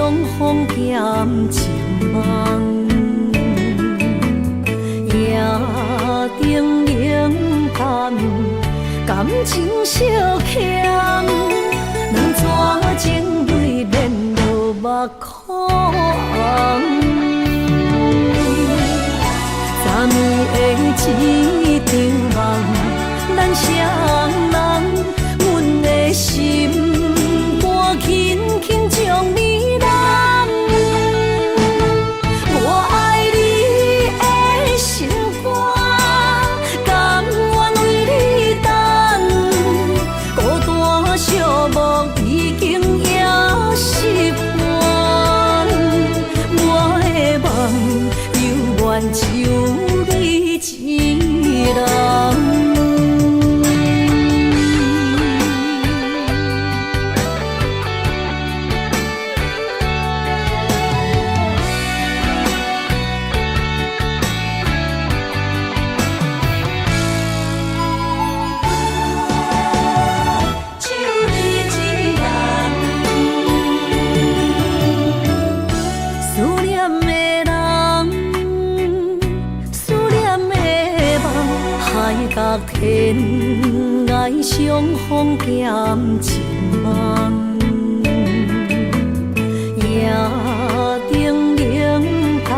相逢兼情梦，夜灯冷淡，感情小欠，两撮情泪连落目眶。昨暝的一场梦，咱双人，阮的心肝轻轻将你揽。我爱你的心肝，甘愿为你等，孤单寂寞已经也习惯。我的梦犹原就你一人。天涯相逢兼情梦，夜灯冷淡，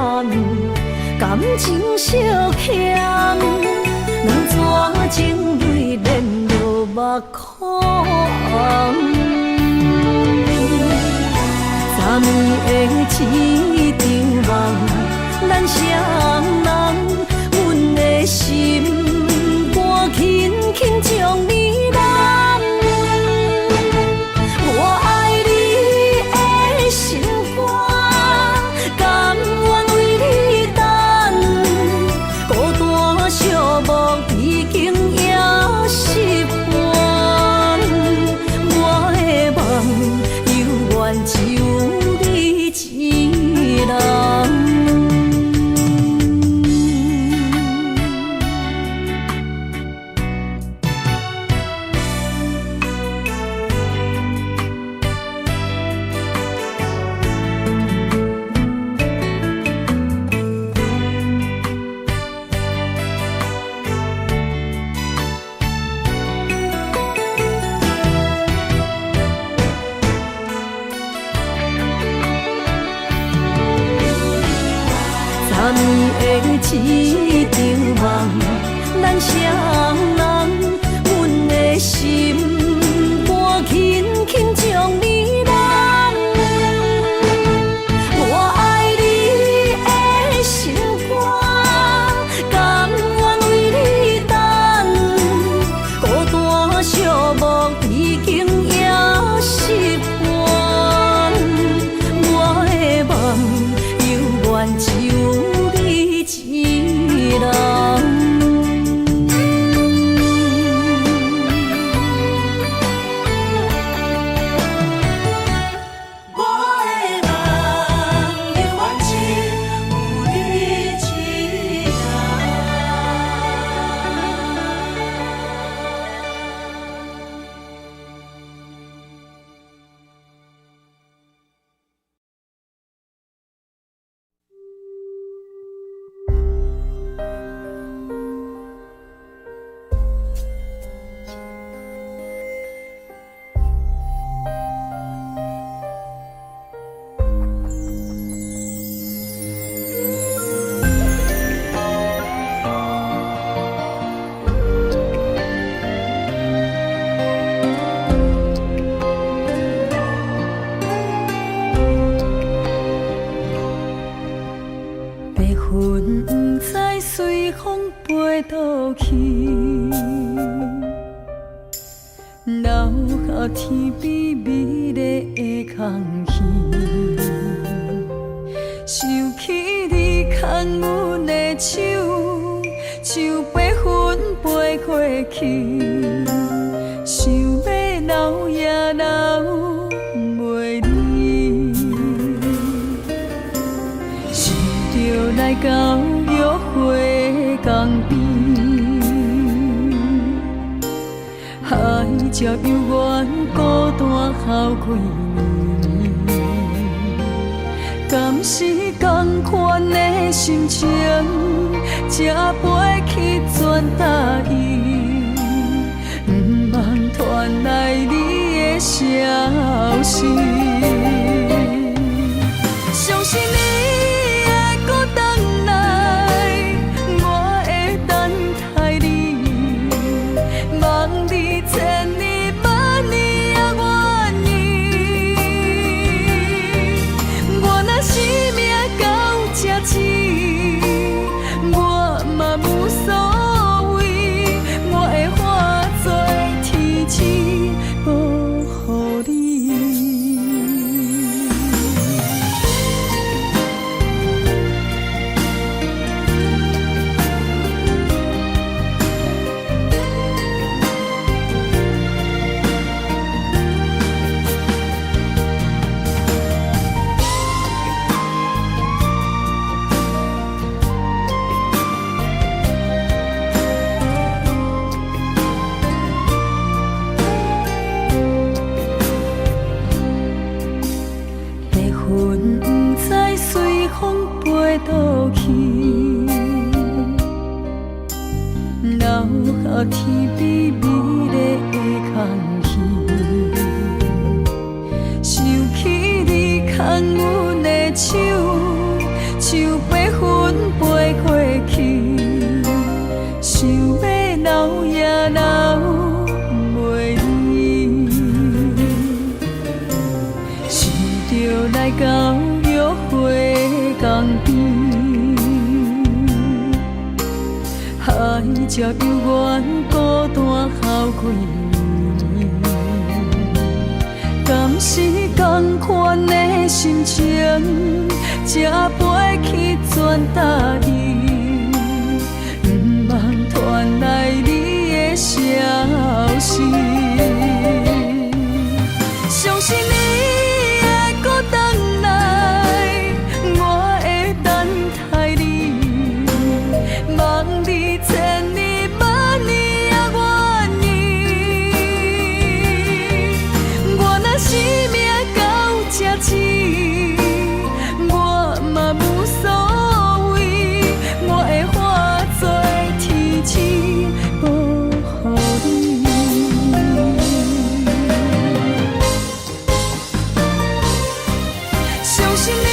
感情小欠，两撮情泪连落目眶。昨暝的一场梦，咱双人，阮的心。轻轻将你揽，我爱你的心肝，甘愿为你等，孤单寂寞已经也习惯。我的梦犹原就你一人。昨暝的一场梦，咱双人，阮的心肝轻轻将你揽。我爱你的心肝，甘愿为你等，孤单寂寞已经也习惯。我的梦犹原就一人。倒去，留下天边美丽的空气，想起你牵阮的手，像白云飞过去，想要留也留袂离，想着来到约会江边。 海才犹原孤单好几年，敢是同款的心情，才飞去全答应，不茫传来你的消息。相信你会搁回来，我会等待你，望你千年万年也愿意。我若生命到这止，我嘛无所谓，我会化作天使保护你。白云不知随风飞倒去，留下天边美丽的空气。想起你牵阮的手，像白云飞过去，想要留也留袂离。想着来到约会江边，海才犹原孤单好几年。敢是同款的心情，才飞去全答应，不茫传来你的消息。相信你会搁回来，我会等待你，望你千年万年也愿意。我若生命到这止，我嘛无所谓，我会化作天使保护你。相信你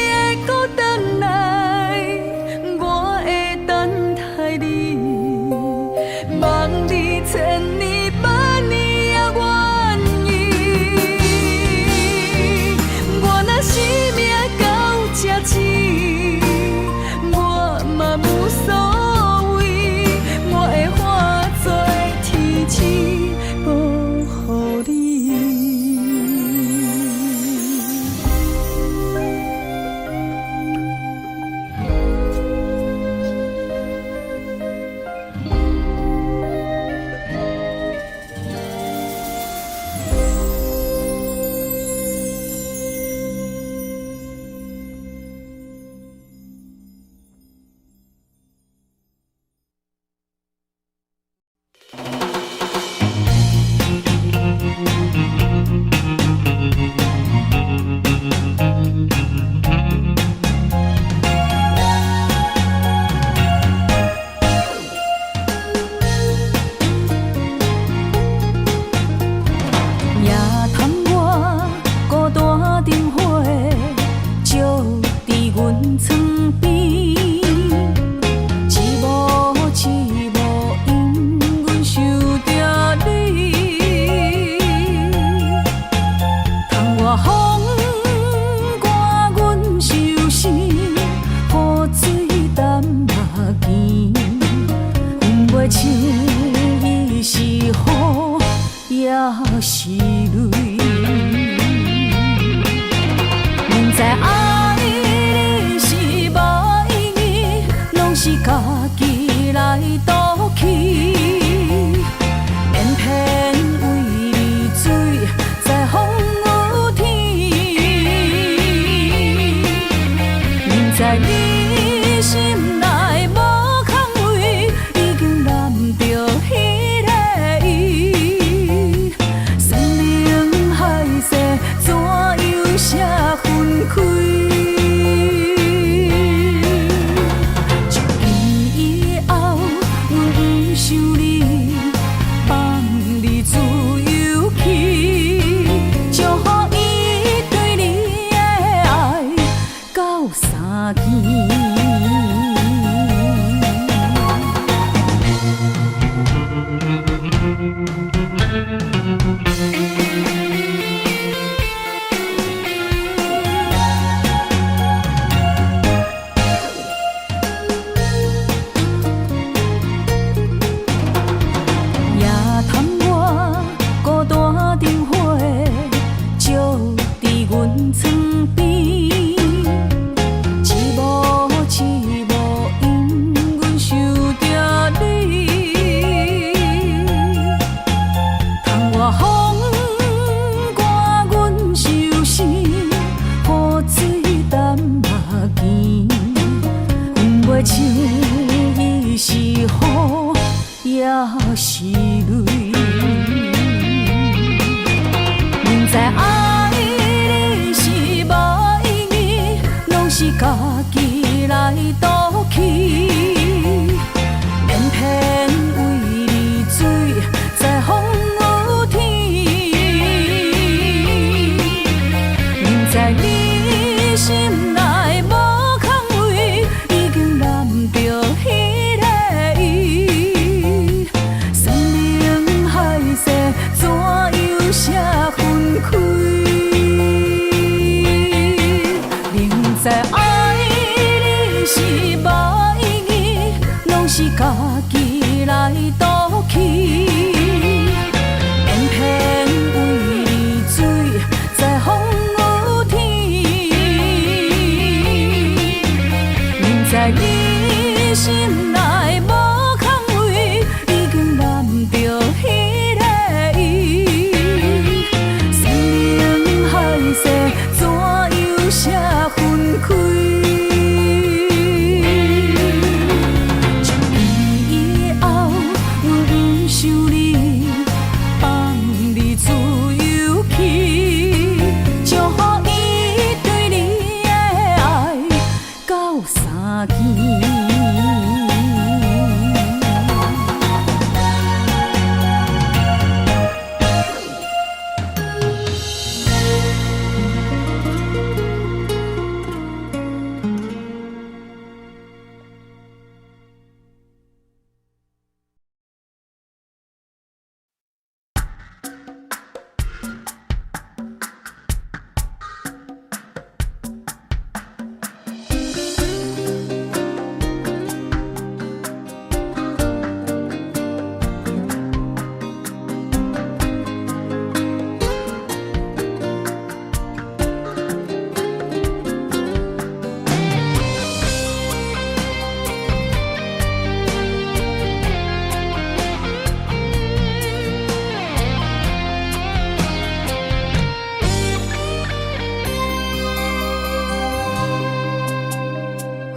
会搁回来，我会等待你，望你千年万年也愿意。我若生命到这止，我嘛无所谓，我会化作天使保护你。夜探我孤单灯火，照伫阮床边，一幕一幕因阮想着你，窗外风赶阮伤心，雨水淡目镜，分袂清伊是雨也是泪。明知爱你是无意义，拢是家己来赌气，偏偏为你醉在风雨天。明知你心内无空位，已经染着迄个伊。像伊是雨，也是泪。明知爱你是无意义，拢是家己来赌气，偏偏为你醉在风雨天。明知你心内无空位，已经染着彼个伊。生命海誓，怎样写分开？明知爱你是无意义，拢是家己来赌气，偏偏为你醉在风雨天。明知你心内无空位，已经染着彼个伊。生命海誓，怎样写分开？从伊以后，阮不想你，放你自由去，祝福伊对你的爱到三更。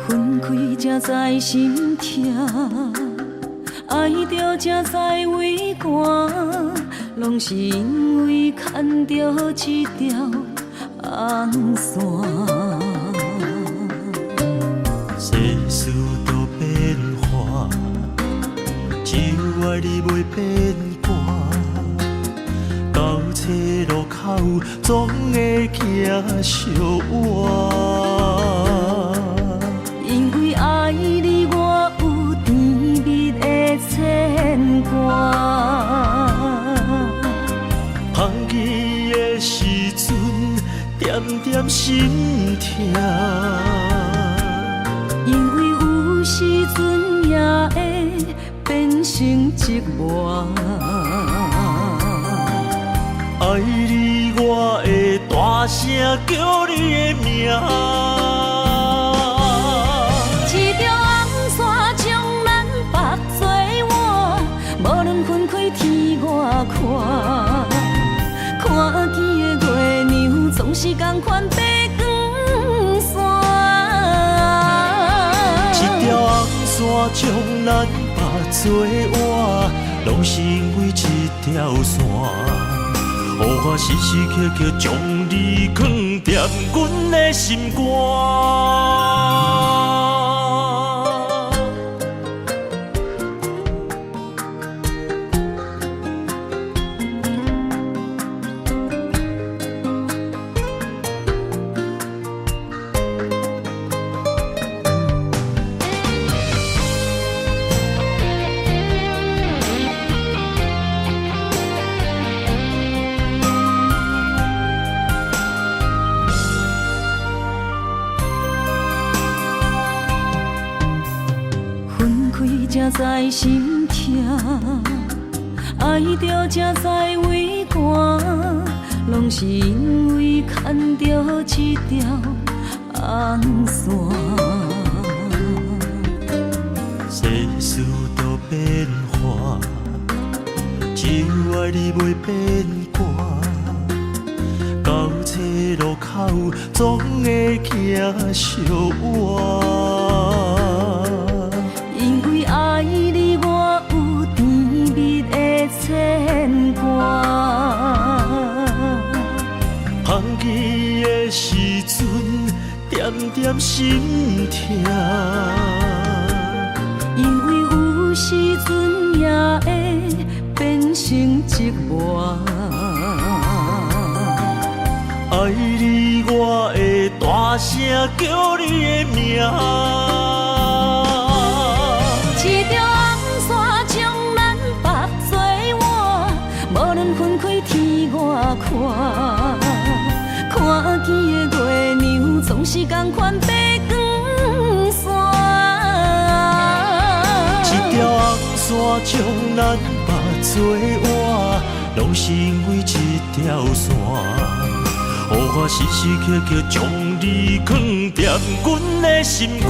分开才知心痛，爱着才知为寒，拢是因为牵着一条红线。世事都变化，只有爱你袂变卦。到车路口总会行相换。因为爱你，我有甜蜜的牵挂。香记的时阵，点点心痛。因为有时阵也会变成寂寞。爱你，我会大声叫你的名。一条红线将咱绑做换，无论分开天外看。看见的月亮总是同款白光线。一条红线将咱绑做换，拢是因为一条线。予我时时刻刻将你藏在阮的心肝。才知心痛，爱着才知为寒，拢是因为牵着一条红线。世事都变化，只有爱你袂变卦。到车路口总会行相换。心痛。因为有时阵也会变成寂寞。爱你，我会大声叫你的名。一条红线将咱绑做换，无论分开天外看。看见的月亮总是同款白光线。一条红线将咱绑做换，拢是因为一条线。予我时时刻刻将你藏在阮的心肝。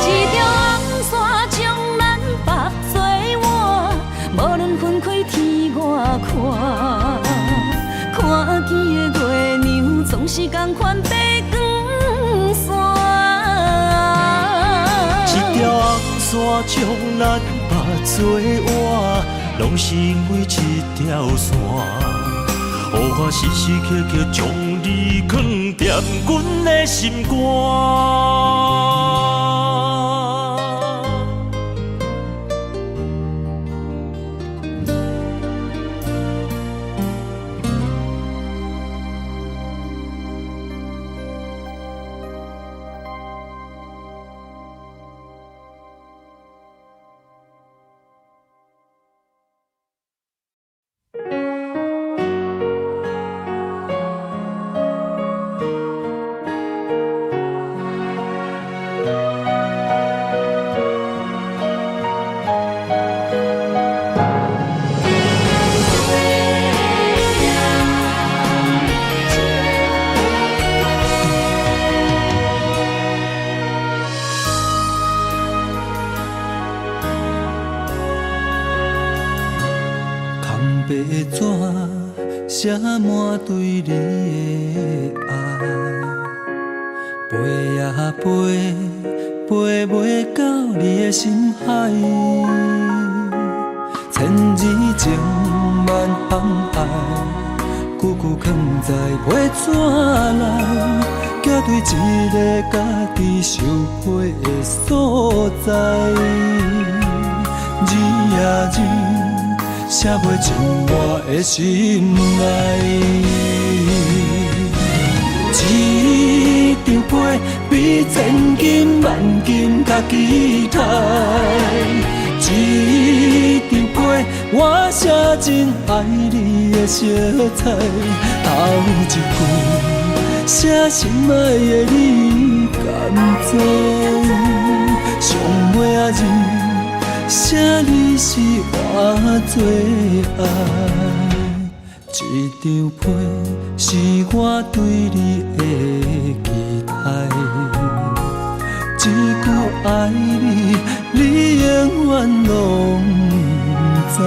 一条红线将咱绑做换，无论分开天外看。看见的月亮总是同款白光线。一条红线将咱绑做换，拢是因为一条线。予我时时刻刻将你藏在阮的心肝。写满对你的爱，飞呀飞，飞袂到你的心海。千字情万红爱，句句藏在批纸内，寄对一个家己受批的所在。字呀字。写袂尽我的心内，一张被比千金万金较期待，一张被我写真爱你的色彩，头一句写心爱的你敢知？上尾仔字。写你是我最爱，一张被是我对你的期待，一句爱你，你永远拢知。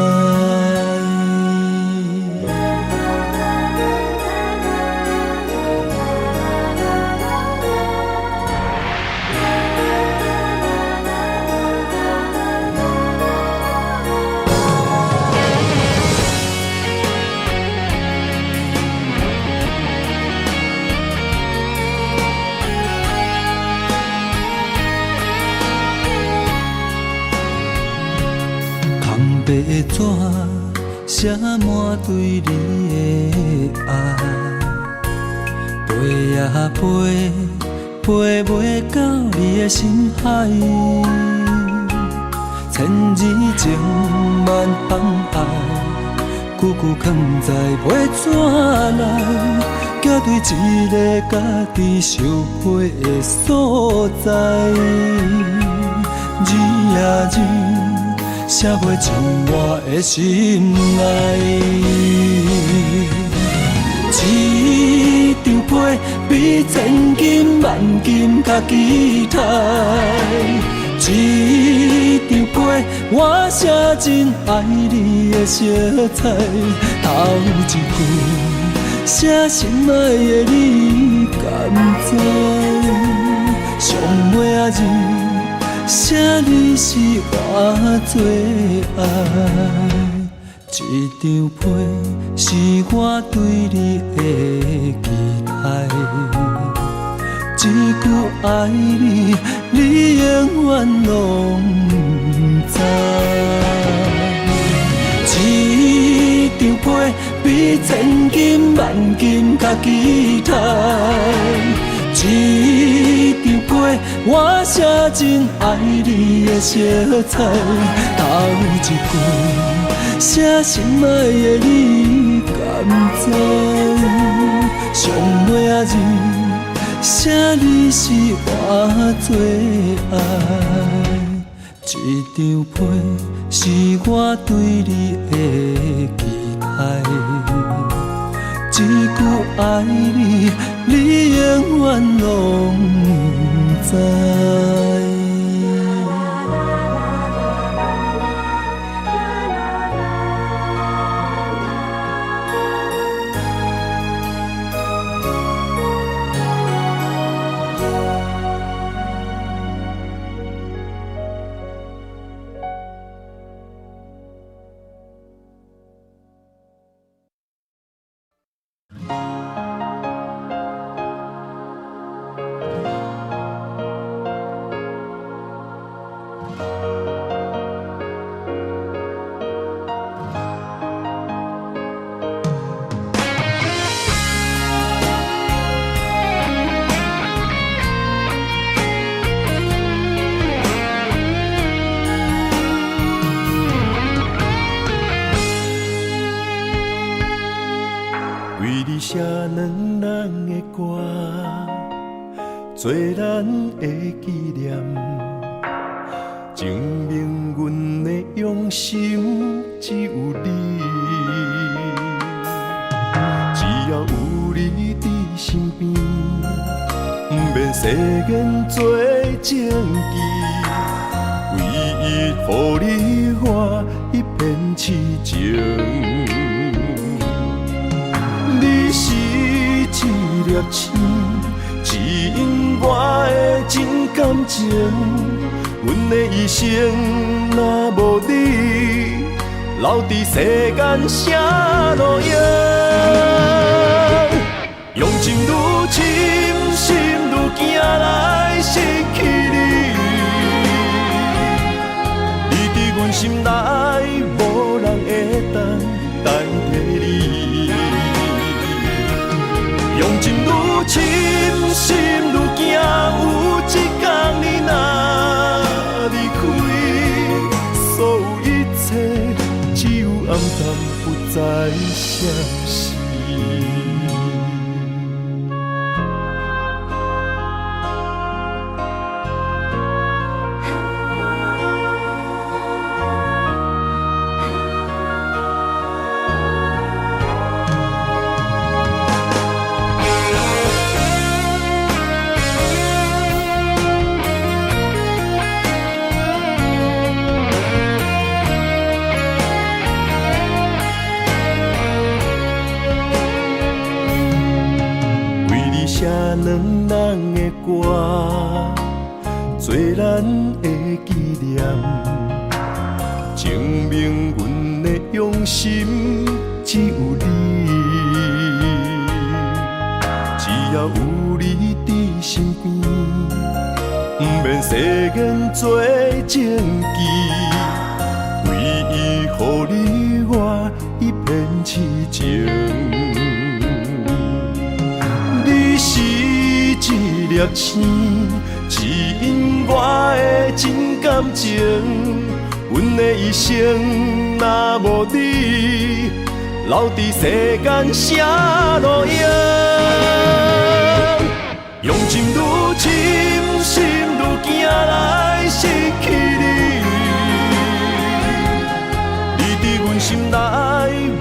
白纸写满对你的爱，飞呀飞，飞袂到你的心海。千字情万红爱，句句藏在批纸内，寄对一个家己受批的所在。字呀字。写袂尽我的心内，一张被比千金万金较期待，一张被我写真爱你的色彩，头一句写心爱的你敢知？上尾仔字。写你是我最爱，一张被是我对你的期待，一句爱你，你永远拢不知。一张被比千金万金较期待，一张被我写真爱你的色彩，头一句写心爱的你甘知？上尾仔字写你是我最爱，一张被是我对你的期待，一句爱你，你永远拢不知。写两人的歌，做咱的纪念，证明阮的用心只有你。只要有你伫身边，不免世间做证据，唯一予你我一片痴情。你是一粒星，指引我的真感情。阮的一生若无你，留伫世间啥路用？用情愈深，心愈惊来失去你。你伫阮心内，无人会当代替你。用情愈深，心愈惊，有一天你若离开，所有一切只有暗淡，不再相信。写两人的歌，做咱的纪念，证明阮的用心只有你。只要有你伫身边，不免世间做证据，唯一予你我一片痴情。你是一粒星，指引我的真感情。阮的一生若无你，留伫世间啥路用？用情愈深，心愈惊来失去你。你伫阮心内，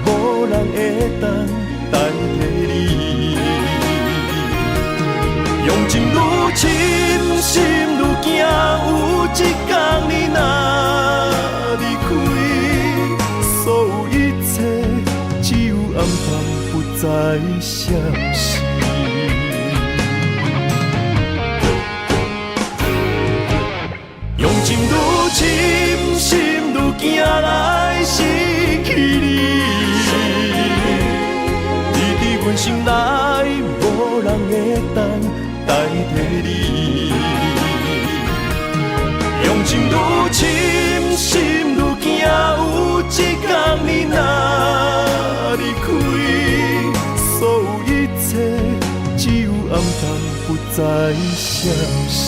无人会当代替你。用情愈深，心愈惊，有一天你若离开，所有一切只有暗淡，不再相信。用情愈深，心愈惊来失去你。心内无人会当代替你。用情愈深，心愈惊，有一天你若离开，所有一切只有暗淡，不再相信。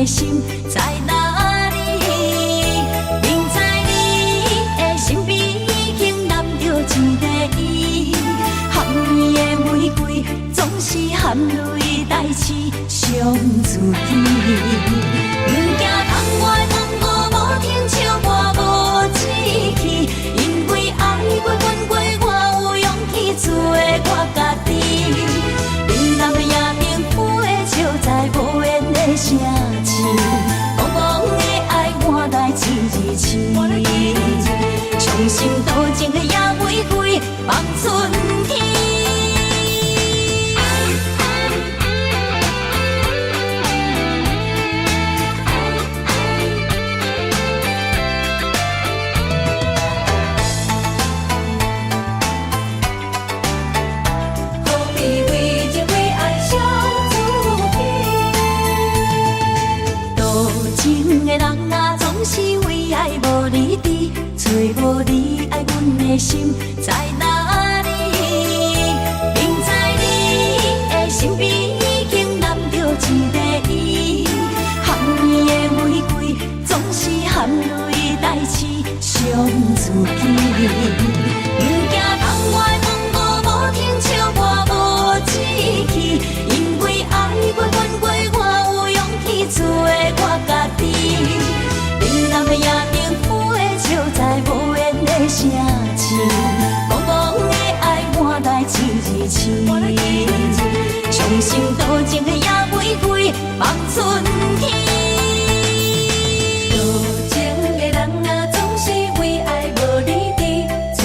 心在哪里？明知你的身边已经揽着一个伊，含你的玫瑰总是含泪代刺伤自己。不惊窗外风雨无停笑我无志气，因为爱过阮过，我有勇气做我家己。你南的夜明浮的笑在无言的声。茫茫的爱换来一字痴，伤心多情的野玫瑰放春天。何必为情为爱伤自己？多情的人啊，总是为爱无离trí，找无你爱阮的心在哪里？明知你的身边已经揽着一个伊，含你的玫瑰总是含泪代刺伤自己。不惊窗外风雨无停笑我无志气，因为爱过阮过，我有勇气做我家己。你南的夜明浮的笑在无言的声痴，茫茫的爱换来一字痴，伤心多情的野玫瑰放春天。多情的人啊，总是为爱无离trí，找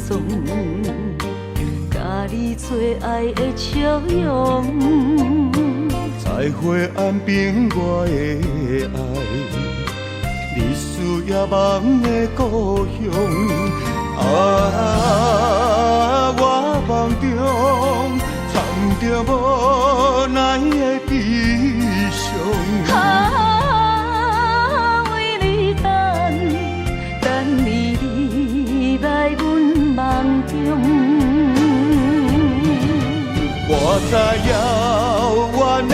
踪，甲你做爱的笑容。在花暗边我的爱，你需要梦的故乡。我梦中藏着无奈的悲伤。为你等你来阮梦中。我在遥远的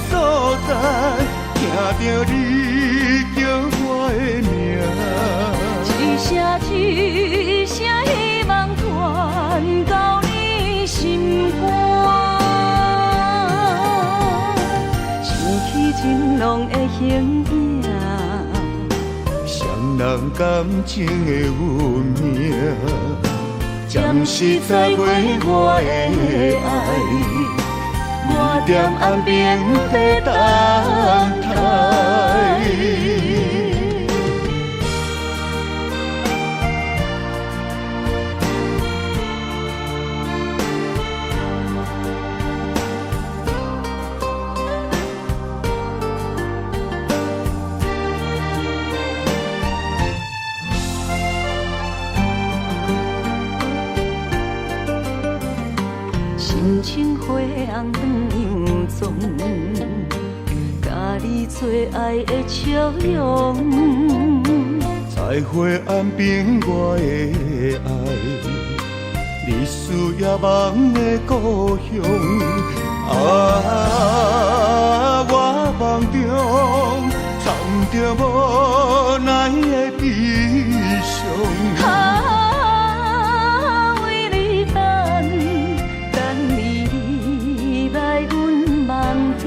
所在，听着你叫我的名，一声一声希望传到你心肝，想起情浓的形影，双人感情的运命，暂时在过我的爱。我踮岸边在等待，深情花红断杨踪，甲你做爱的笑容。在花暗边我的爱，你需要梦的故乡。我梦中藏着无奈的悲伤。为你等你来阮梦中。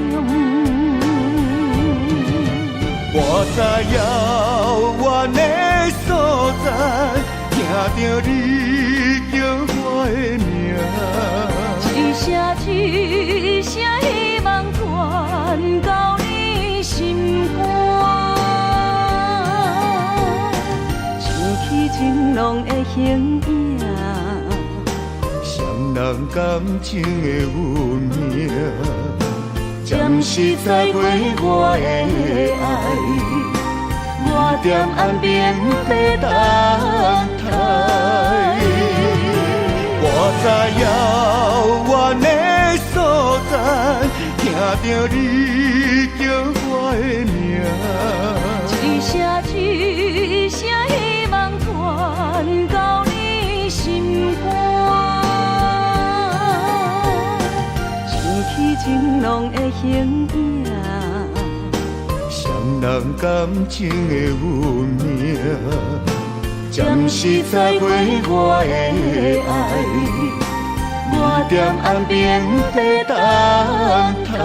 我在遥远的所在，听着你叫我的名，一声一声希望传到你心肝，想起情浓的形影，双人感情的运命，暂时在过我的爱。我踮岸边在等待，我在遥远的所在，听着你叫我的名，一声一声希望传到你心肝，想起情浓的形影。双人感情的运命，暂时在过我的爱。我踮岸边在等待。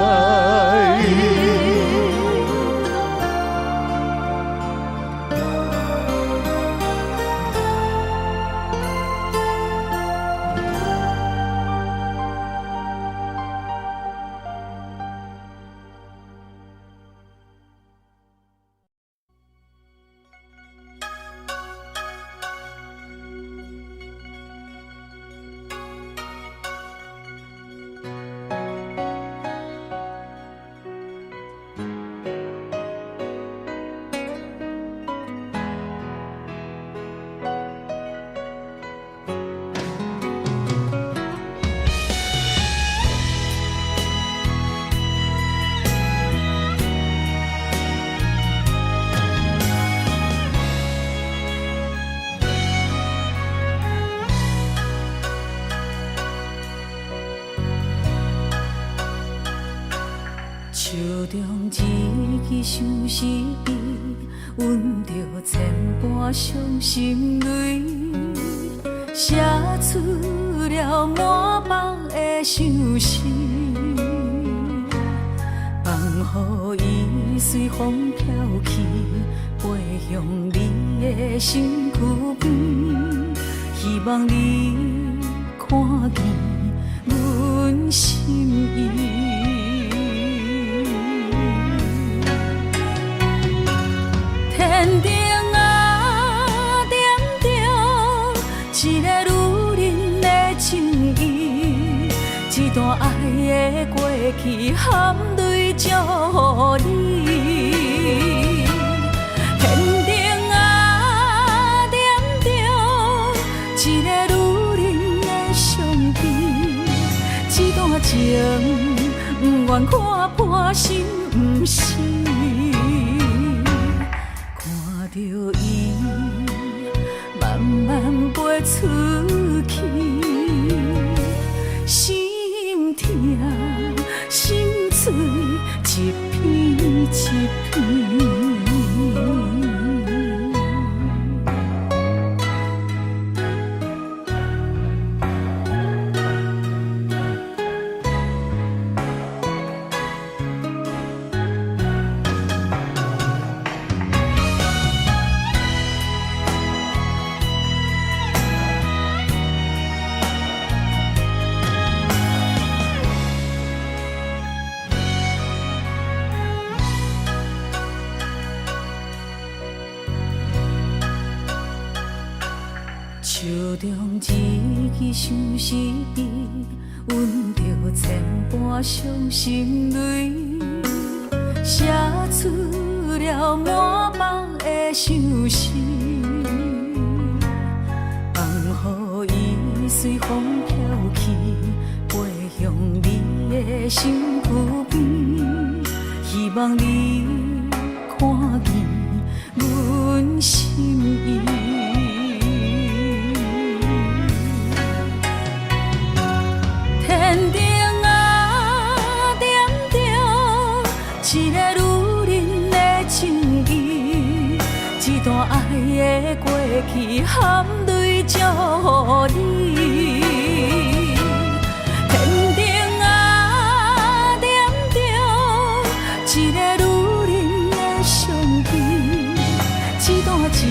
手中一支相思笔，阮着千般伤心泪，写出了满腹的相思，放予伊随风飘去，飞向你的身躯边，希望你看见阮心意。天顶啊，点着一个女的过去含泪祝你。天顶啊，点着一个女人的相片，一段情不愿看破，心不死。看着伊慢慢飞出去，心痛心碎一片一片。手中一支相思笔，阮着千般伤心泪，写出了满腹的相思，放予伊随风飘去，飞向你的身躯边，希望你看见阮心意。天顶啊，点着一个女人的情意，一段爱的过去含泪祝你。天顶啊，点着一个女人的相片，一段情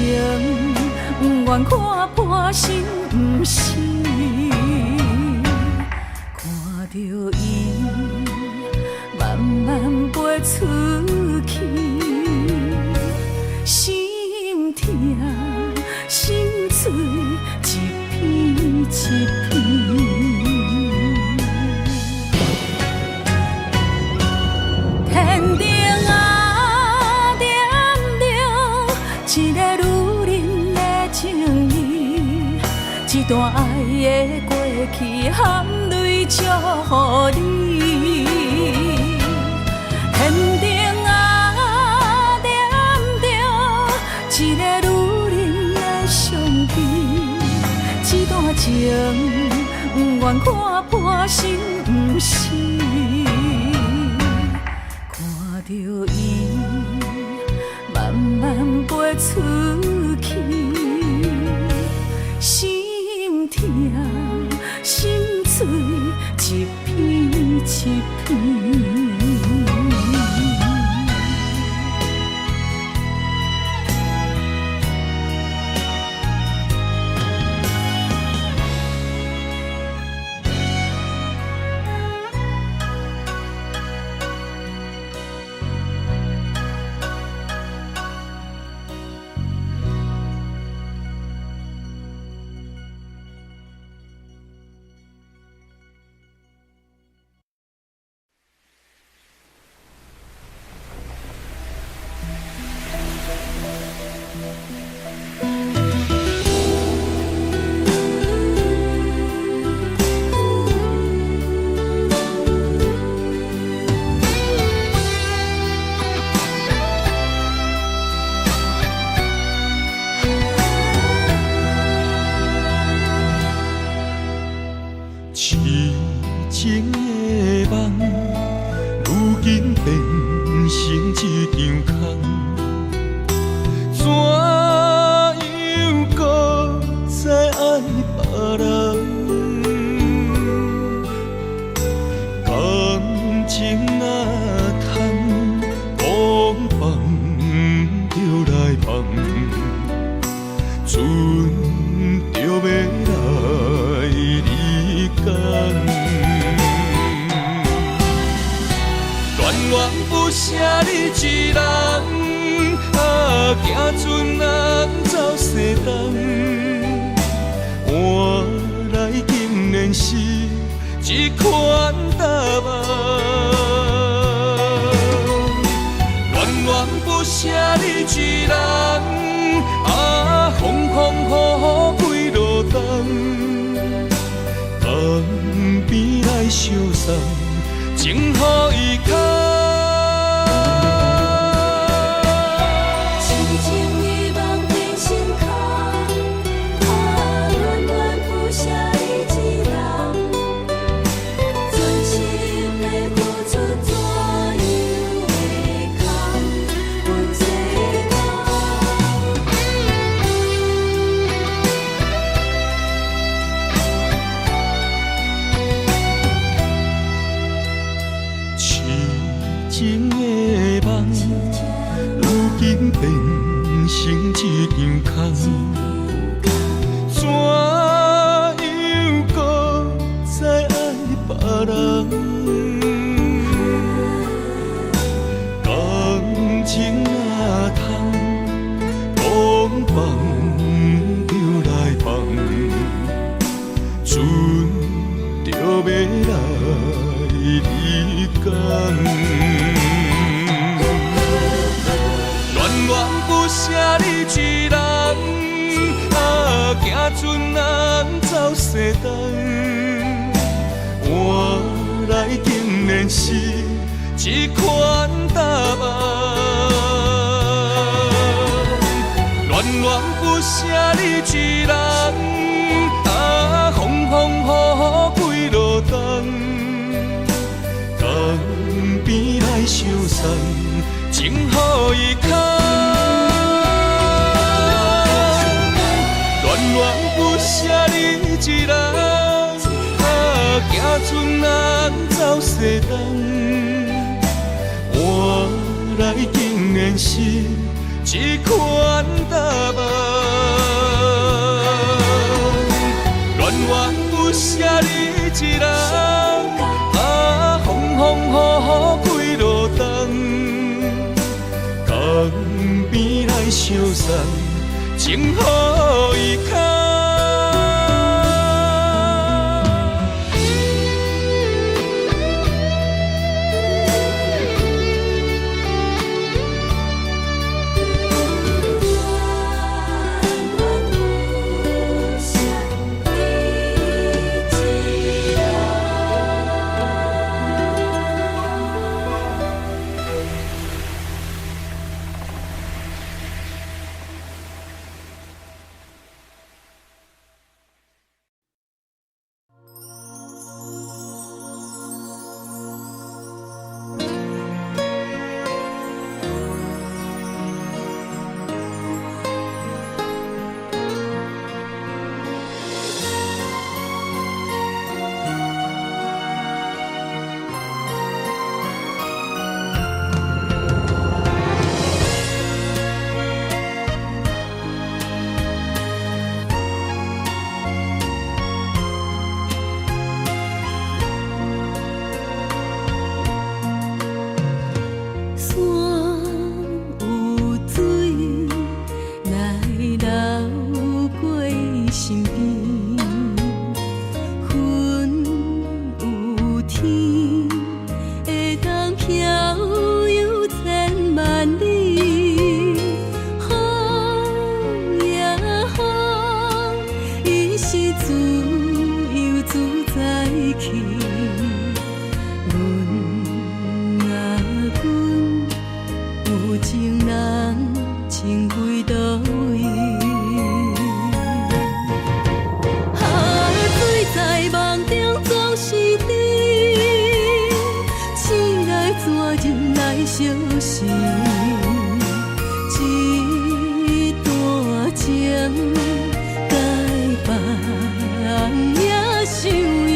不愿看破，心不死。看着伊慢慢飞出去，心痛心碎一片一片。天顶啊，点着一个女人的情意，一段爱的过去含泪祝你。天顶啊，点着一个女人的相片，一段情不愿看破，心不死。看着伊慢慢飞出去，心痛心碎一片一片。是一款答案。一人，啊，风风雨雨几落冬，旁边来相送，情予伊牵。情的梦，如今变成一场空，怎样搁再爱别人？感情若通，讲放就来放，船就要来离港。不舍你一人，啊，行船人走西东，换来竟然是一款答案。恋恋不舍你一人，啊，风风雨雨几落冬，江边来相送，情予伊牵。恋不舍你一人，啊，行船人走西东，换来竟然是一款答案。恋不舍你一人，啊，风风雨雨几落冬，江边来相送。情予伊牵。该别人也想伊。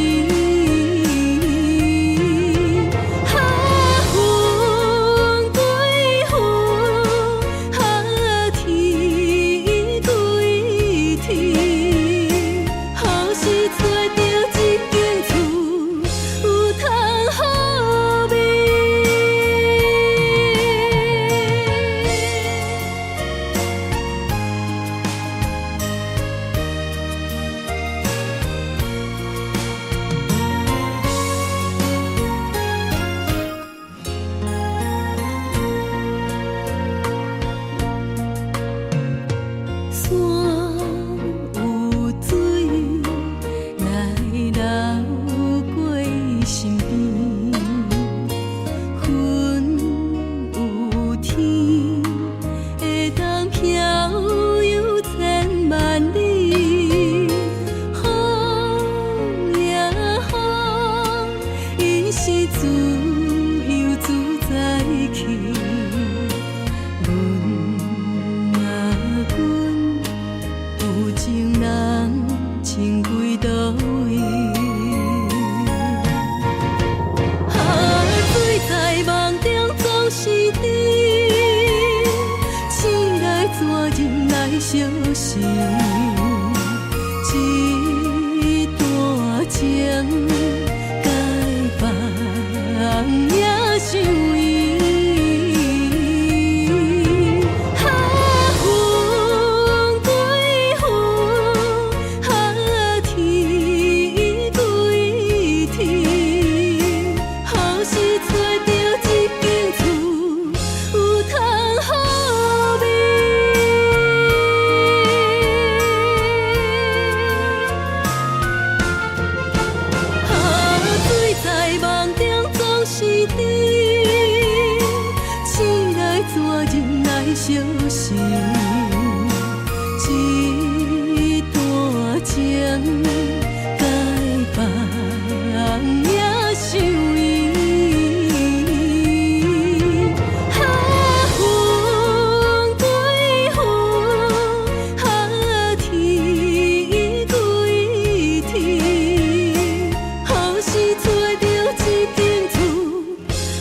倒位？水在梦中总是甜，醒来怎忍来相思？一段情，该放也想伊。相思，一段情，该放也想伊。风归风，天归天，何时找到一间厝，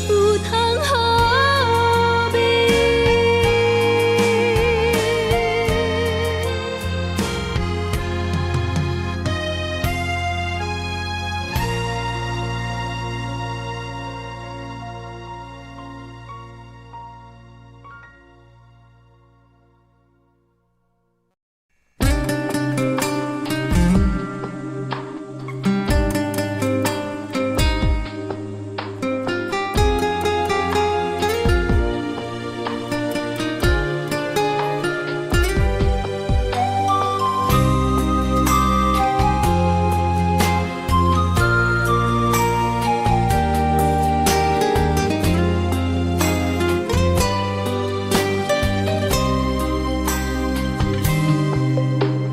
有通好眠？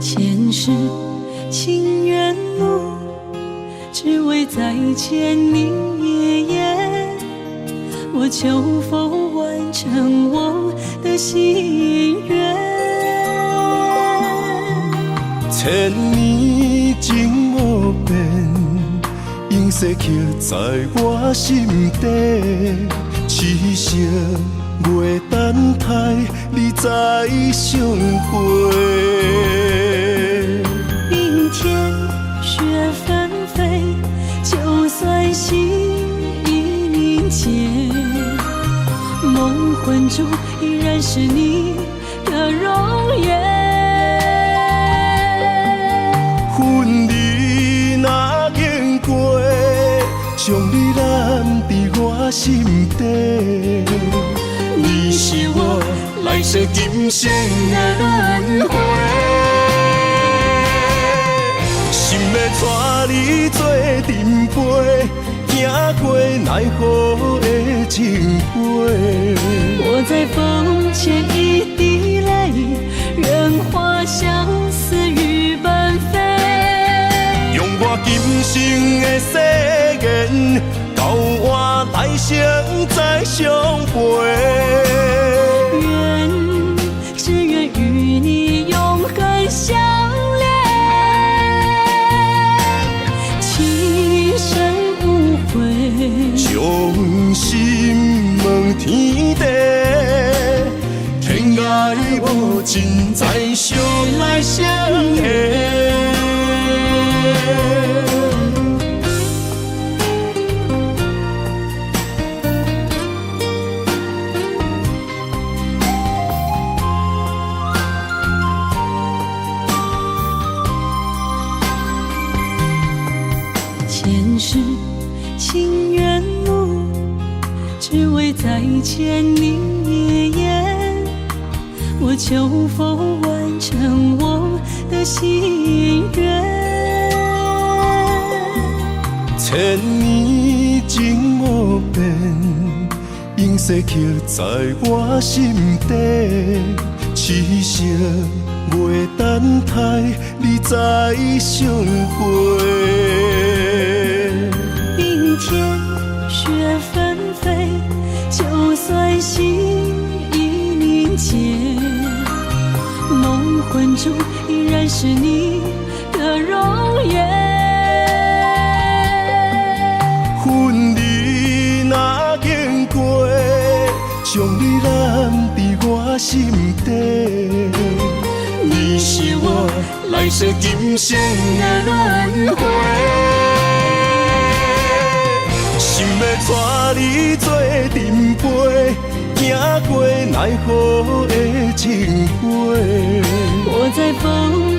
前世情缘路，只为再见你爷爷。我求佛完成我的心愿。千年情无变，永逝刻在我心底。痴色袂等待，你再相陪。冰天雪纷飞，就算心已凝结，梦魂中依然是你的容颜。恨你若经过，将你揽伫我心底。你是我来世今生的轮回。心要带你做阵陪，行过奈何的情杯。我在风前一滴泪，愿化相思雨奔飞。用我今生的誓言，交换来生再相陪。只愿与你永恒相恋，情深无悔，将心问天地，天涯无尽，再相来相会。前世情缘路，只为再见你爷爷。我求佛完成我的心愿。千年情无变，永逝刻在我心底。痴色袂等待，你再相陪。冰天雪纷飞，就算心已凝结，梦魂中依然是你的容颜。心底。你是我来世今生的轮回，心要带你做阵陪，行过奈何的情悲。我在风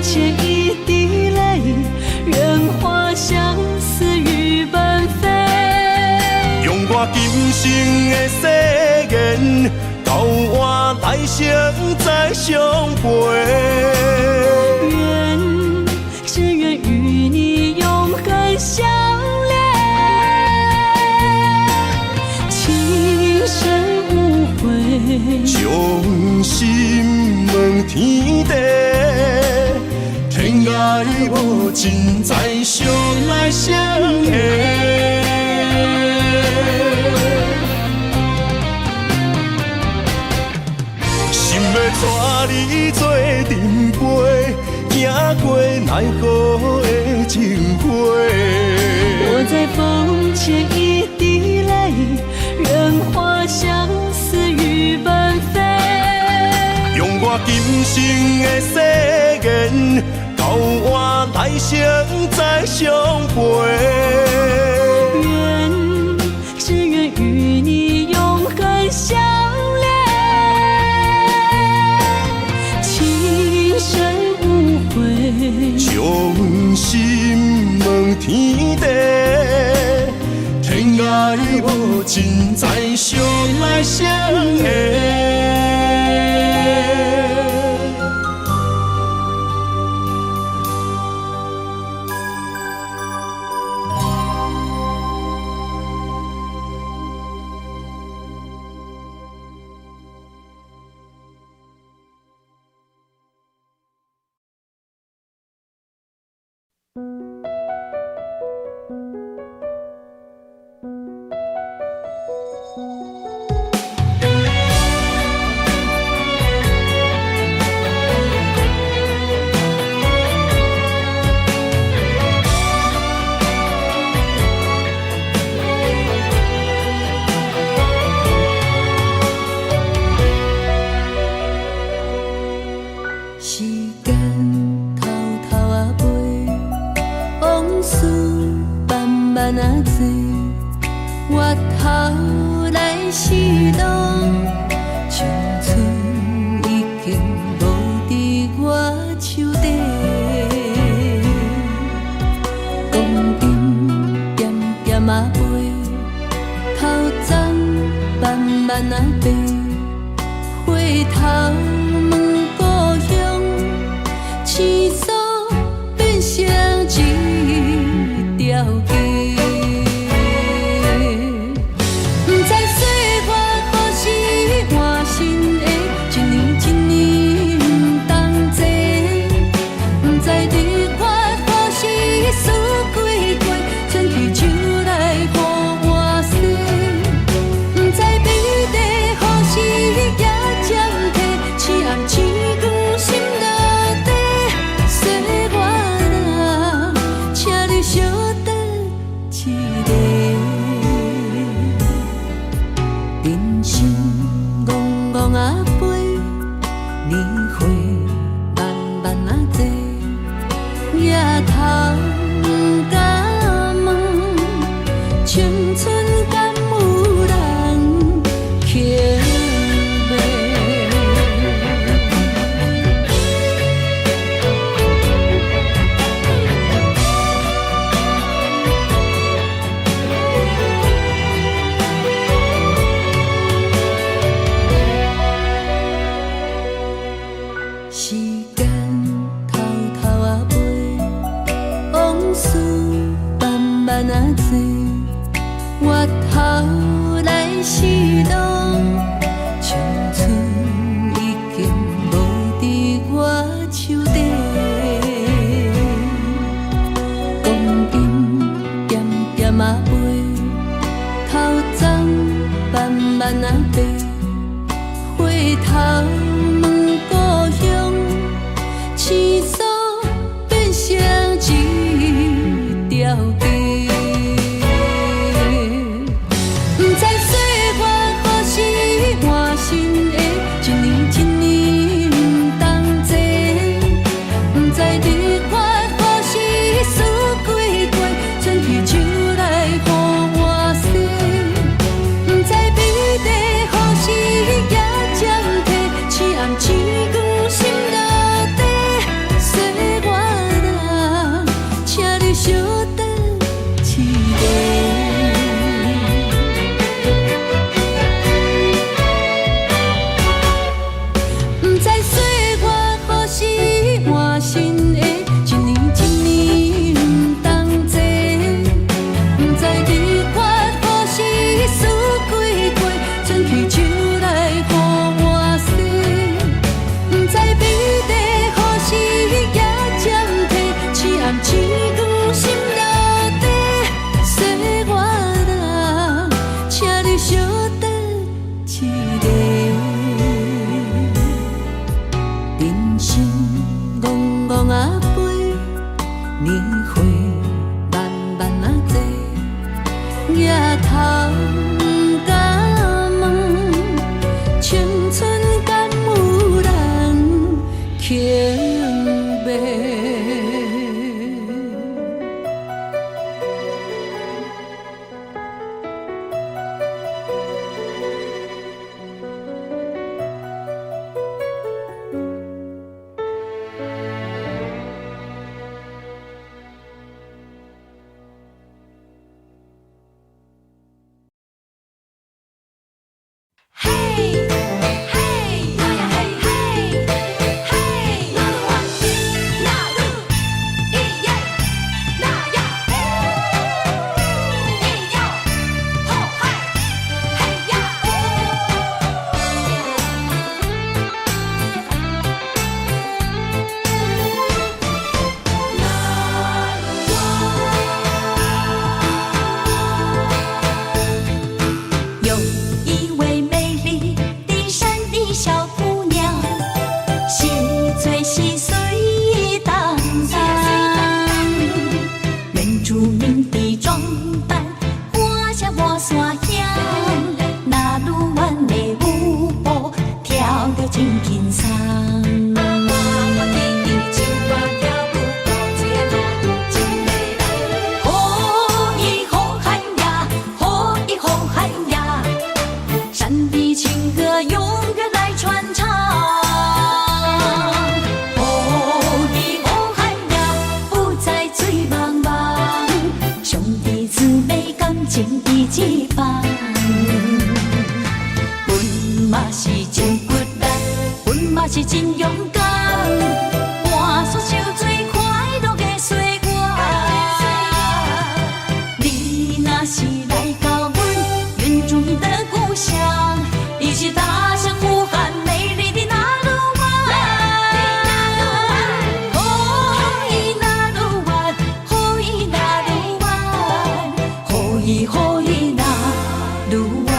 前一滴泪，任花相思雨纷飞。用我今生的誓言，交换来生再相陪。只愿与你永恒相恋，情深无悔，将心问天地，天涯无尽，再相来相会。心要带你做阵陪，行过奈何的情花。我在风前一滴泪，任花相思雨纷飞。用我今生的誓言，交换来生再相陪。只愿与你永恒相恋，情深无悔，将心问天地，天涯无尽，再相来相会。不知岁月何时换新的，一年一年。万啊多，也通甲问，青春敢有人轻卖？是真勇敢，换出受最快乐的岁月。你若是来到阮原住民的故乡，你是大声呼喊美丽的那鲁湾。哦，伊那鲁湾，哦，伊那鲁湾，哦，伊哦伊那鲁湾。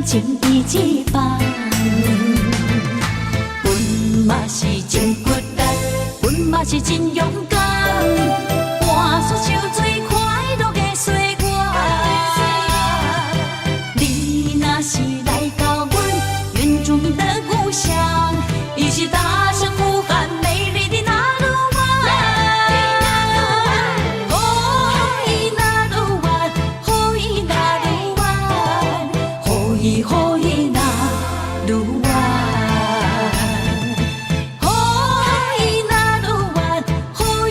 情义一棒，阮嘛是真骨力，阮嘛是真勇敢，换出受最快乐的岁月。你若是来到阮原住民的故乡，伊是大声呼喊美丽的那鲁湾。哦，伊那鲁湾，哦，伊那鲁湾，哦，伊哦伊那鲁湾，哦，伊那鲁湾，哦，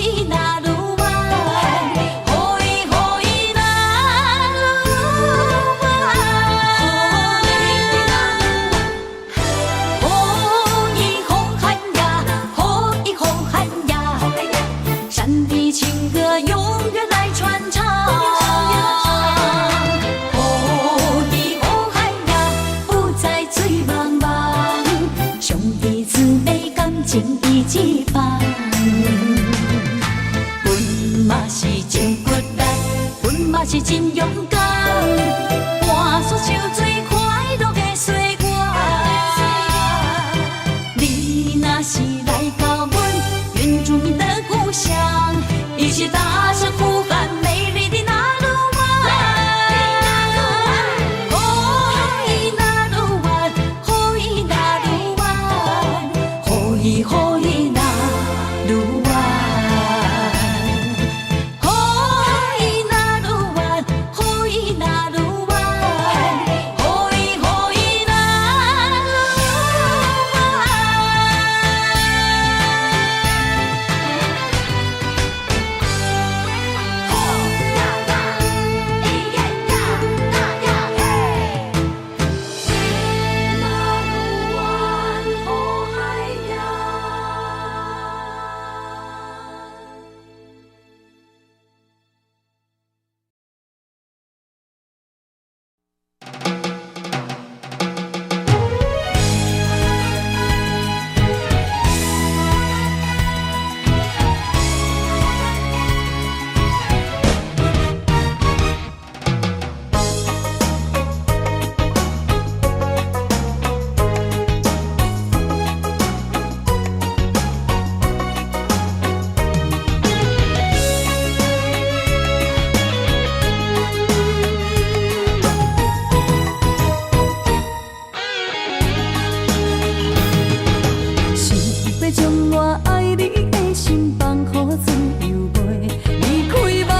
要将我爱你的心放乎自由飞，离开无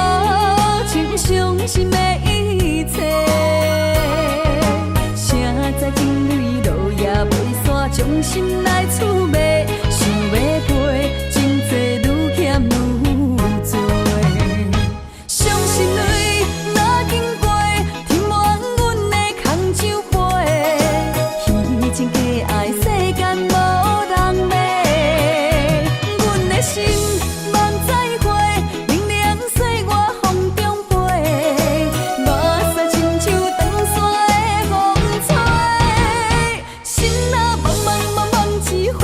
情伤心的一切。谁知情泪落也袂煞，将心来厝卖，想要陪，情债愈欠愈多。伤心泪若经过，填满阮的空酒杯，虚情假爱世间无人买。阮的心望再会，明亮岁月风中飞，目屎亲像长山的风吹。心若茫茫茫茫一回，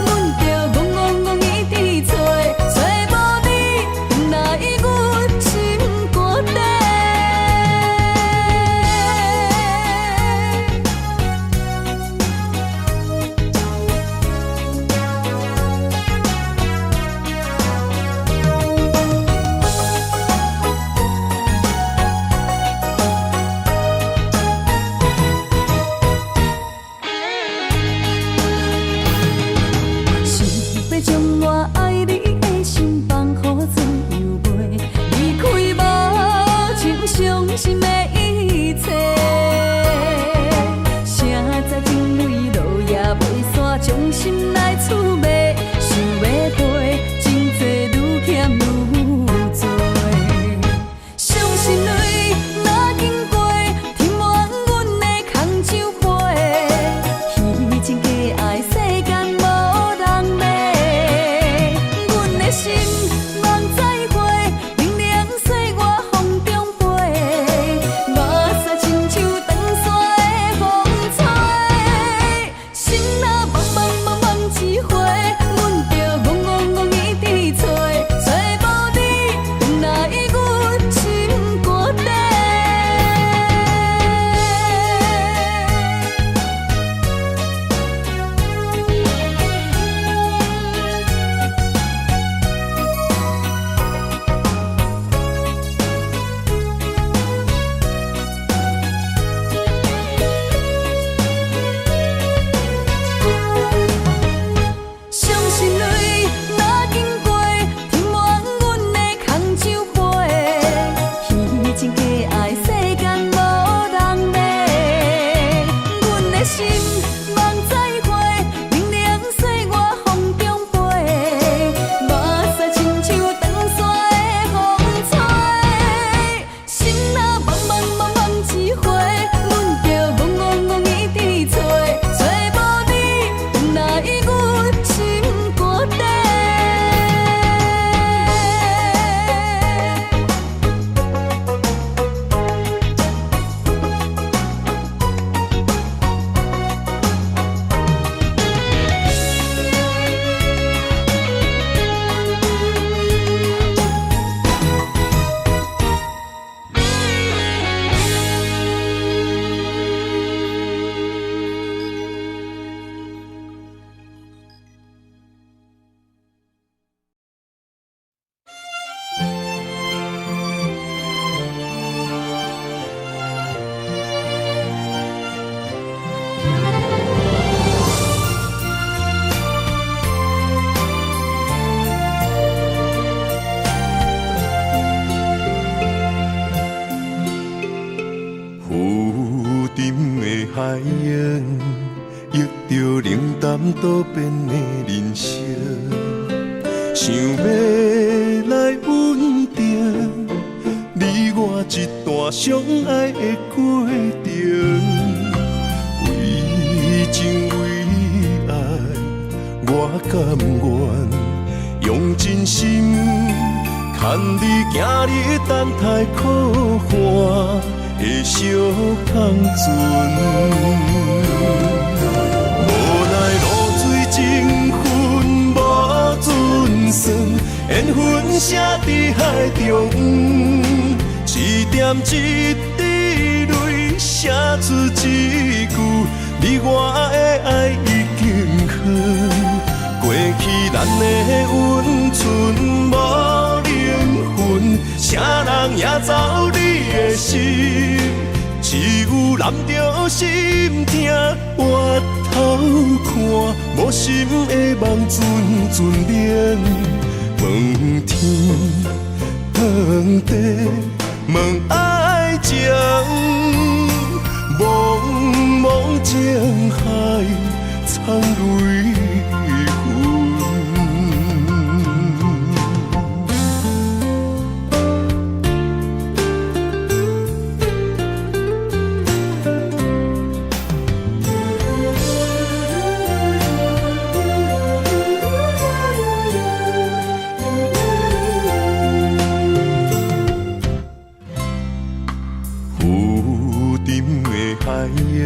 阮着戆戆戆一直找，找无你，哪会阮心肝底？想要将我爱你的心放乎自由飞，离开无情伤心的一切。谁知情泪落也袂煞，将心来厝卖，想要陪，情债愈欠愈多。伤心泪若经过，填满阮的空酒杯，虚情假爱世间无人买。阮的心望再会，明亮岁月风中飞，目屎亲像长山的风吹。心若茫茫茫茫一回，阮着戆戆戆一直找，找无你，哪会阮心肝底？伤心泪若经过，填满阮的空酒杯，虚情假爱世间无人买。阮的心望再会，明亮岁月风中飞，目屎亲像长山的风吹。心若茫茫茫茫一回，阮着戆戆戆一直找，找无你，哪会阮心肝底？浮沉的海洋，遇着冷淡多变的人生，想要来稳定，你我一段相爱的过程，为情为爱，我甘愿用真心，牵你行你等待苦寒的小康船。无奈露水情分无准算，缘分写伫海中，一点一滴泪写出一句：你我的爱已经好，过去咱的温存无灵魂，啥人也走你的心，只有揽着心痛，回头看，无心的梦阵阵冷，问天问地问爱情，茫茫情海苍泪痕。浮沉的海洋，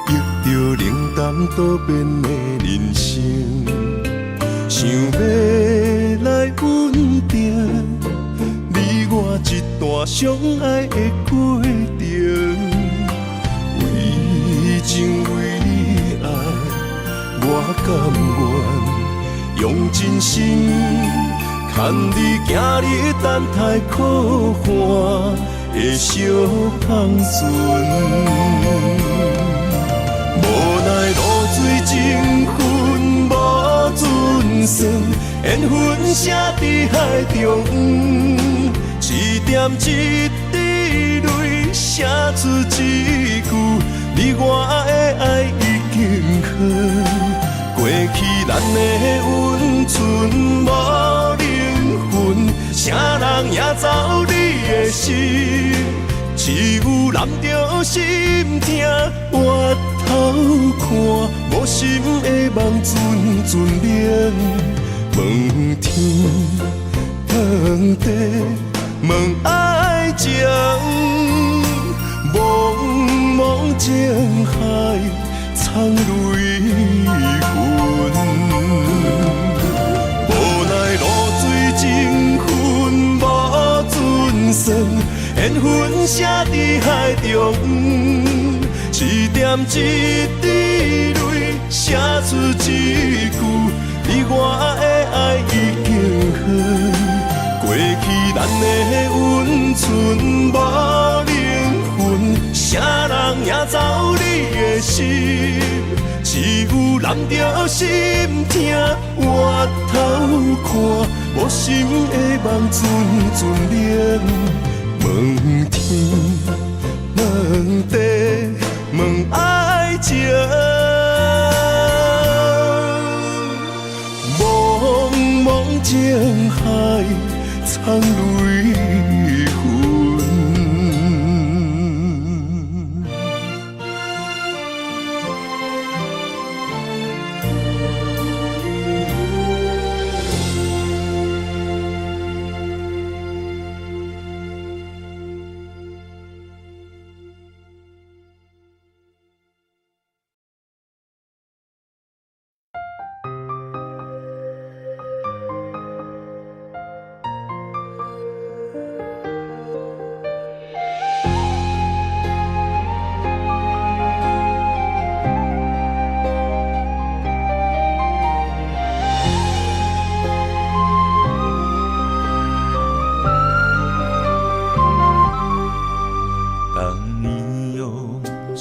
忆着冷淡多变的人生，想要来稳定你我一段相爱的过程。为情为你爱，我甘愿用真心，牵你行你等待可汗的小香船，无奈露水情分无准算，缘分写伫海中，一点一滴泪写出一句，你我的爱已经好，过去咱的温存无灵魂，啥人也走你的心，只有揽着心痛回头看，无心的梦阵阵冷，问天问地问爱情，茫茫情海苍泪痕。无奈露水情分无准算，缘分写伫海中，一点一滴泪写出一句，你我的爱已经好，过去咱的温存无灵魂，啥人也走你的心，只有揽着心痛回头看，无心的梦阵阵冷，问天问地问爱情，茫茫情海苍泪痕。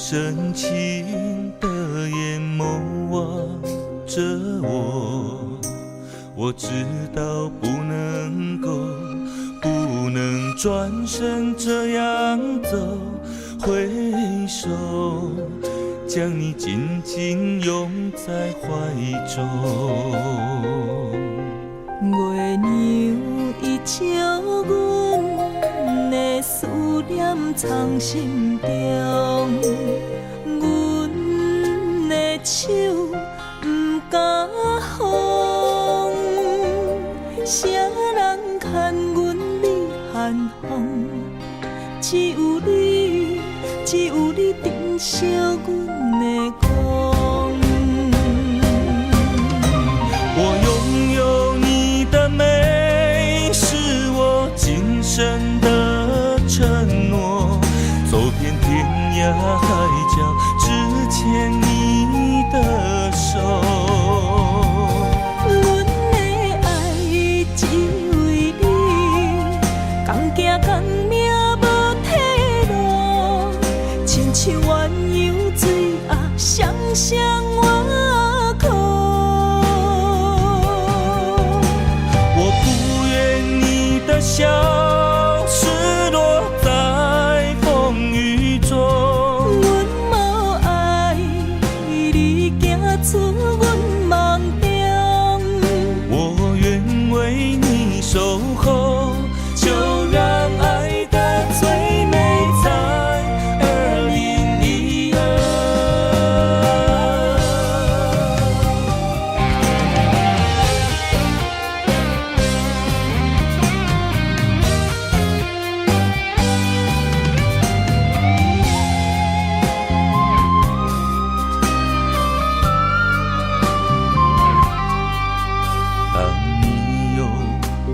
深情的眼眸望着我知道不能转身这样走，挥手将你紧紧拥在怀中。月娘伊照阮的思念藏心中，阮的手不敢放，谁人牵阮离寒风？只有你，只有你珍惜阮的光。我拥有你的美，是我今生的承诺。走遍天涯海角，只牵你的手。阮的爱只为你，共行共命无退路，亲像鸳鸯水鸭双双我靠。消失落在风雨中。阮无爱你行出阮梦中，我愿为你守候，就让爱的最美在2012。当你用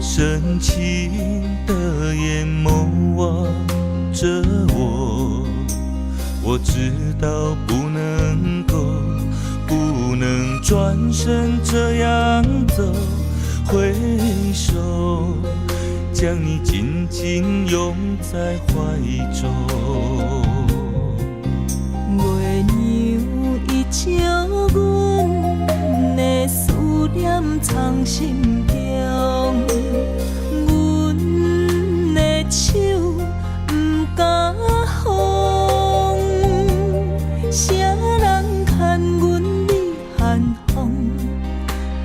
深情的眼眸望着我，我知道不能转身这样走，挥手将你紧紧拥在怀中。月娘伊照阮的思念藏心中，阮的手不敢放，谁人牵阮你寒风？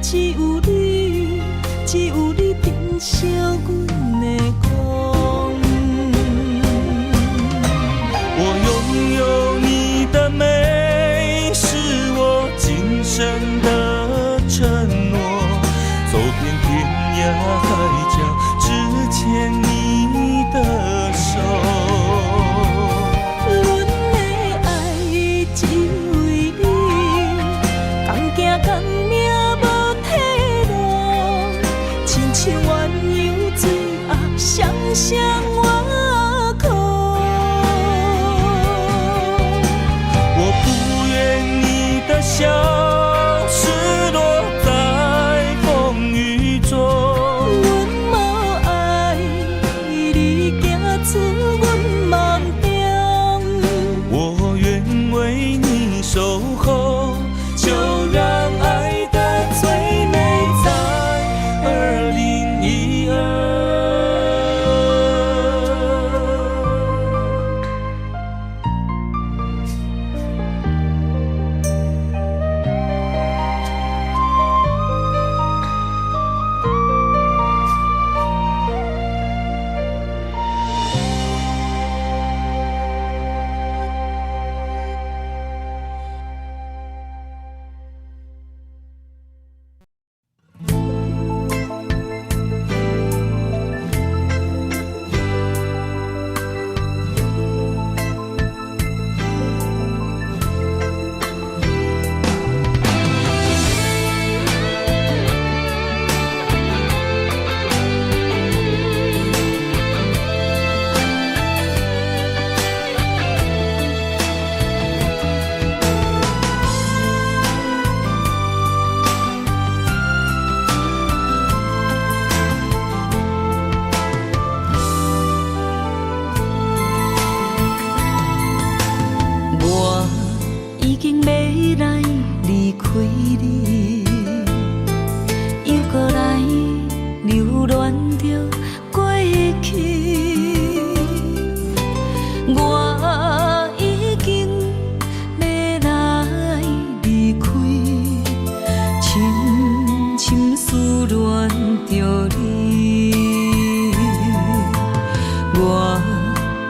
只有你，只有你珍惜阮的光。我拥有你的美，是我今生的承诺。走遍天涯海角，只牵你的手。阮的爱只为你，同行同命无退路，亲像鸳鸯水鸭，双双我靠。我不愿你的笑失落在风雨中。阮无爱你行出阮梦中，我愿为你守候，就让爱的最美在2012。我已经要来离开你，又搁来留恋着过去。我已经要来离开，深深思恋着你。我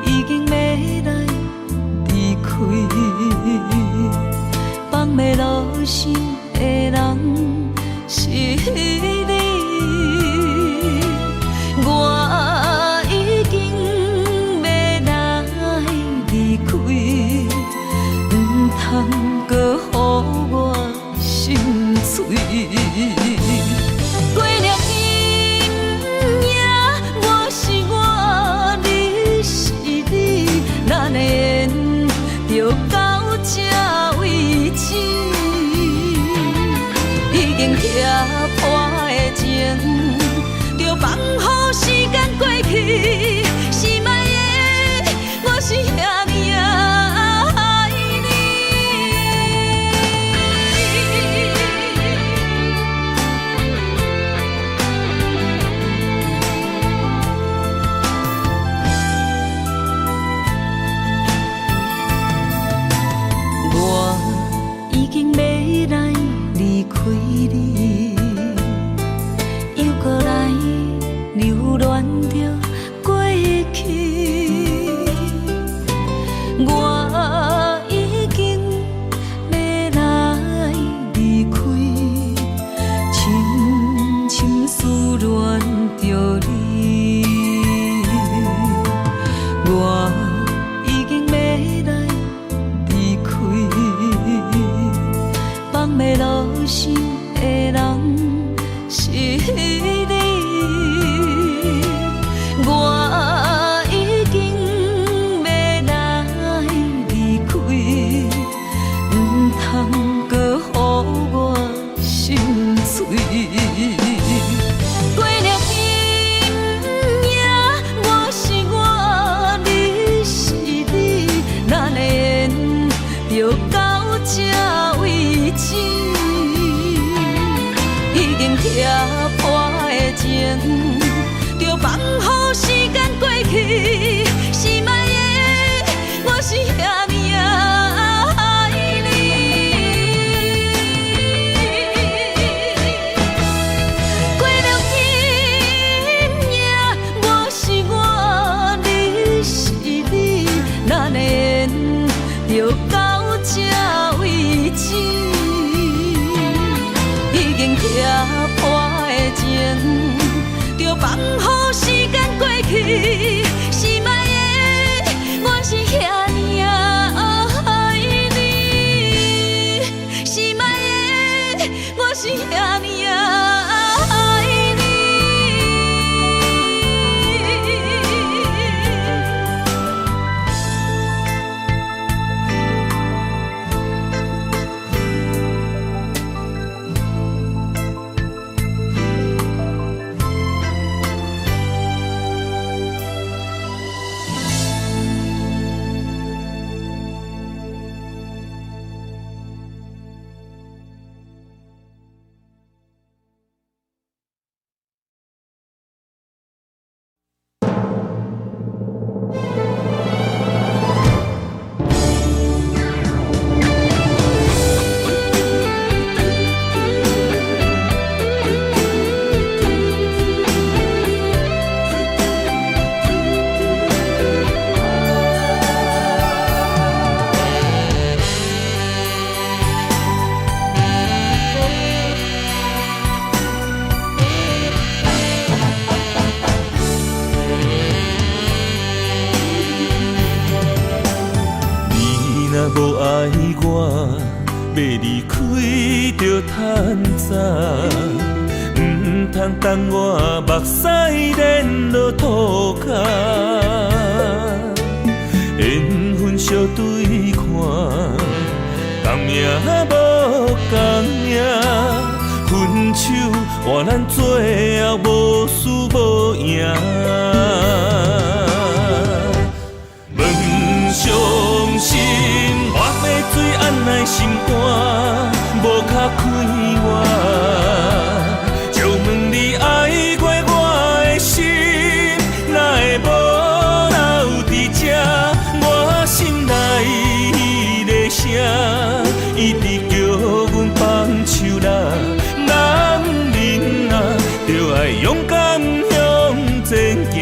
已经要来离开，放袂落心的人是你。我已经要来离开，不通搁予我心碎。过了阴夜，我是我，你是你，咱的缘就到这为止。已经拆破的情，就放予时间过去。心爱的，我是遐尼爱你。开你，又搁来留恋着过去。我已经要来离开，深深思恋着你。我已经要来离开，放袂落心的人是你。我已经要来离开，唔通搁予我心碎。过了今夜，我是我，你是你，咱的缘就到这为止。已经拆破的情，就放乎时间过去。心爱的，我是遐尼爱你。过了今夜，我是我，你是你，咱的缘就到这为止。已经拆破的情，就放乎时间过去。心爱的，我是遐尼爱你。心爱的，我是遐尼爱你。无爱我，要离开着趁早，唔通等我目屎连落涂骹。缘分相对看，同命无同命，分手换咱最后无输无赢。伤心，我要水按来心肝，无卡开我。就问你爱过我的心，哪会无留伫这？我心内的声，一直叫阮放手啦。男人啊，就爱勇敢向前行。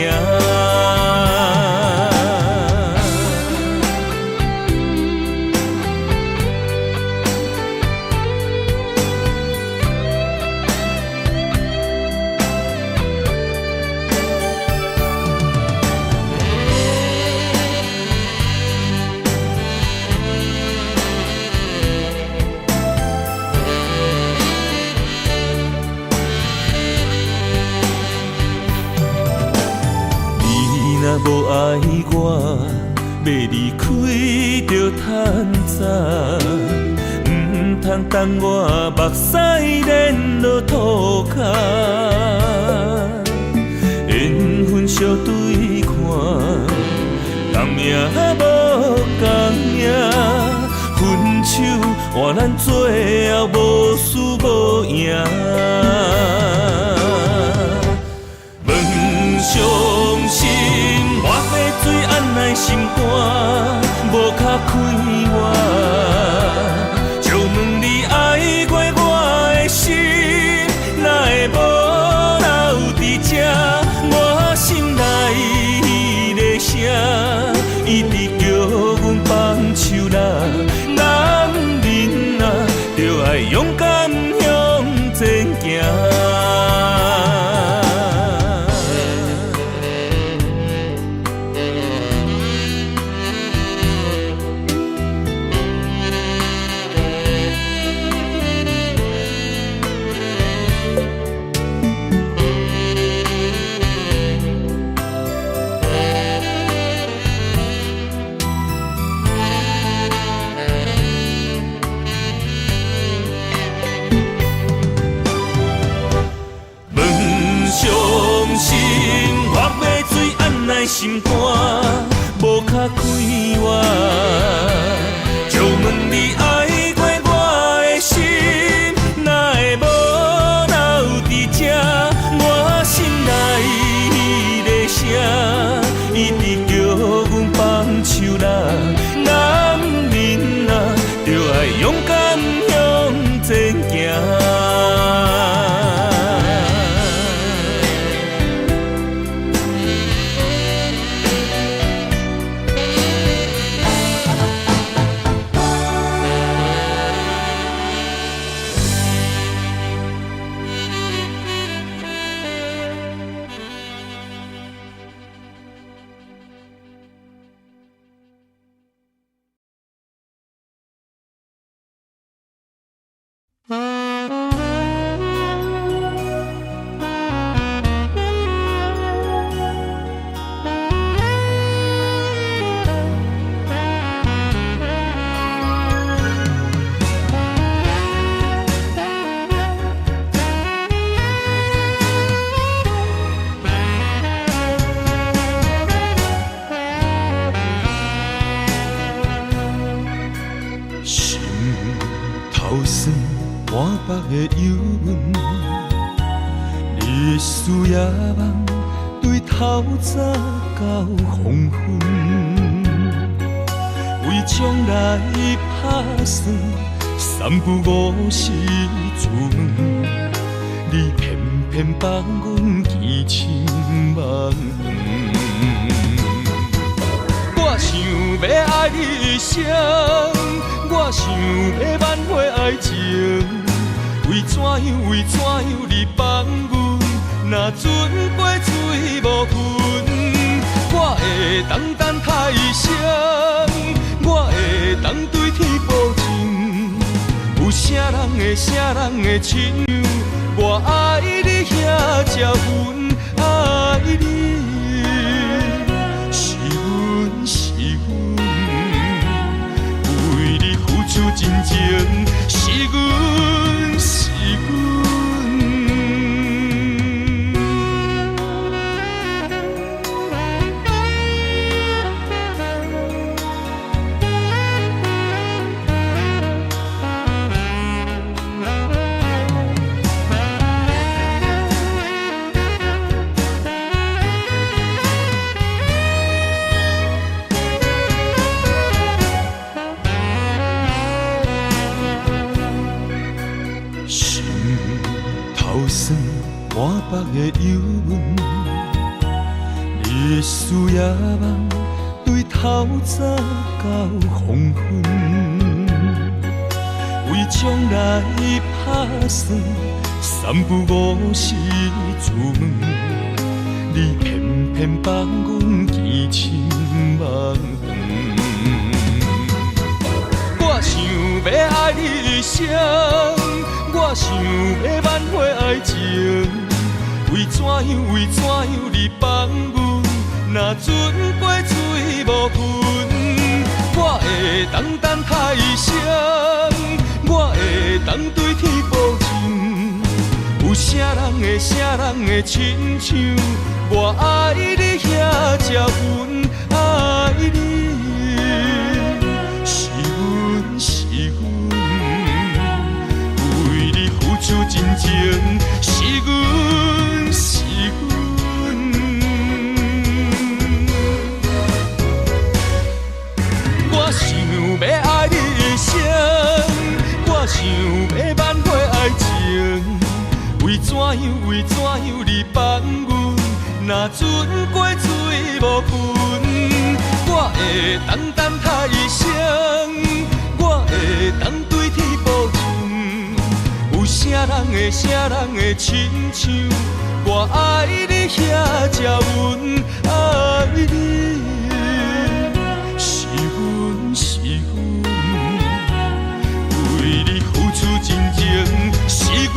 无爱我，要离开着趁早，唔通等我目屎连落涂骹。缘分相对看，同命无同命，分手换咱最后无输无赢。伤心，我要水按来心肝，无卡开我。就问你爱过我的心肝无较快活，借问你爱过我的心，哪会无留伫这？我心内迄个声，一直叫阮放手啦。男人啊，就爱勇敢向前行。的忧闷，你的思夜梦对透早到黄昏，为将来打算，三不五时出门，你偏偏放阮见亲梦远。我想要爱你一生，我想要挽回爱情。为怎样你放阮？若船过水无痕，我会当等待一生，我会当对天保证，有啥人会亲像我爱你遐才阮爱你，是阮，为你付出真情，是阮。满腹的忧闷，你的思夜梦对透早到黄昏，为将来打算，三不五时出门，你偏偏放阮见亲梦远。我想要爱你一生，我想要挽回爱情。为怎样你放阮？若船过水无痕，我会当等待一生，我会当对天保证，有啥人会亲像我爱你遐才阮爱你，是阮，为你付出真情，是阮。我想要爱你一生，我想要挽回爱情。为怎样你放阮？若船过水无痕，我会当等待一生，我会当对天保证，有啥人会亲像我爱你遐才阮爱你，是阮，为你付出真情，是阮。